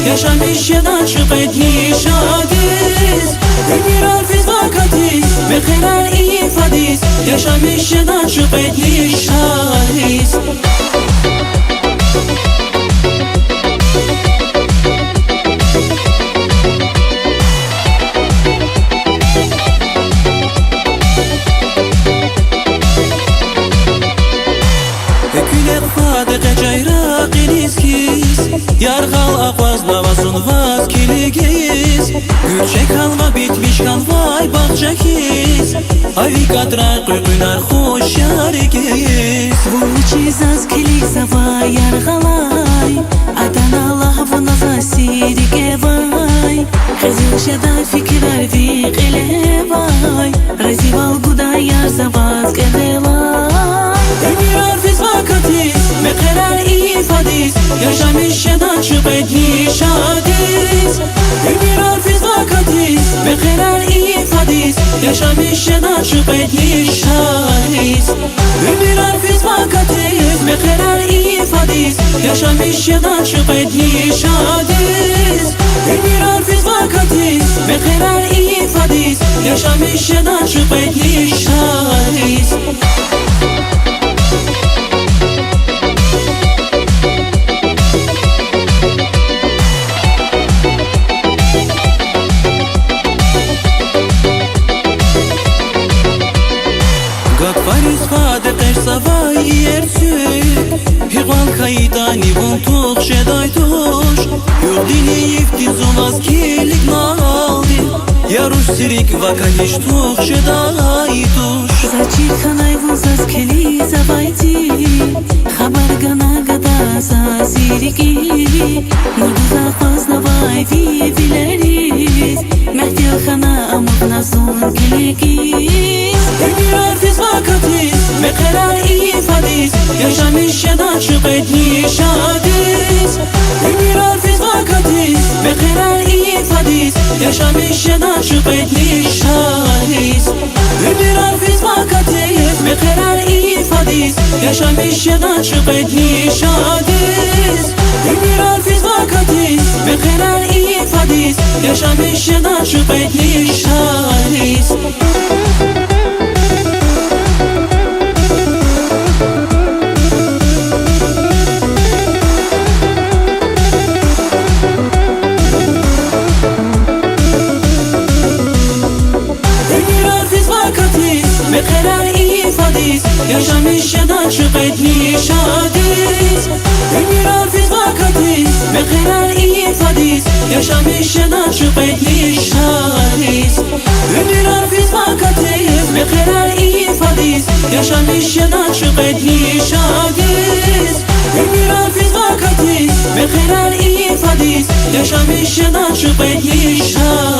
yaşamışdan çıkıp nişadiz bir arfiz vakatiz ve helal ifadiz yaşamışdan çıkıp nişadiz Yargal akvaz navazun vaz kiligiz Gülçek halva bitmiş kan vay bahçekiz Avi kadrar kuykunar hoş yarigiz Vuçiz az kilik zava yargalay Adan Allah vana zasiri gevay Kızıl şeda fikrar vi qilevay Rezival guday yar zavaz gevelay Bir arfiz vakatiz mekeler ifadiz yaşamışdan çıkıp nişadiz bir arfiz vakatiz mekeler ifadiz yaşamışdan çıkıp nişadiz bir arfiz vakatiz mekeler ifadiz yaşamışdan çıkıp nişadiz bir arfiz vakatiz mekeler ifadiz yaşamışdan çıkıp nişadiz Faris fade qersavay yersük Hiqal kaydani von tuq şeday tuş Yurdini yiftin zumaz kilik naldi Yaruş sirik vakaliş tuq şeday tuş Zachir khanay vuzaz keli zavayti Khabar gana gada zaziriki Nurguza khaz navay vi vileriz Mehtil khana amurna zon kiligiz Bir arfiz vakatiz mekeler ifadiz yaşamışdan çıkıp nişadiz bir arfiz vakatiz mekeler ifadiz yaşamışdan çıkıp nişadiz bir arfiz vakatiz mekeler ifadiz yaşamışdan çıkıp nişadiz bir arfiz vakatiz mekeler ifadiz yaşamışdan çıkıp nişadiz mekeler ifadiz yaşamışdan çıkıp nişadiz bir arfiz vakatiz mekeler ifadiz yaşamışdan çıkıp nişadiz bir arfiz vakatiz mekeler ifadiz yaşamışdan çıkıp nişadiz bir arfiz vakatiz mekeler ifadiz yaşamışdan çıkıp nişadiz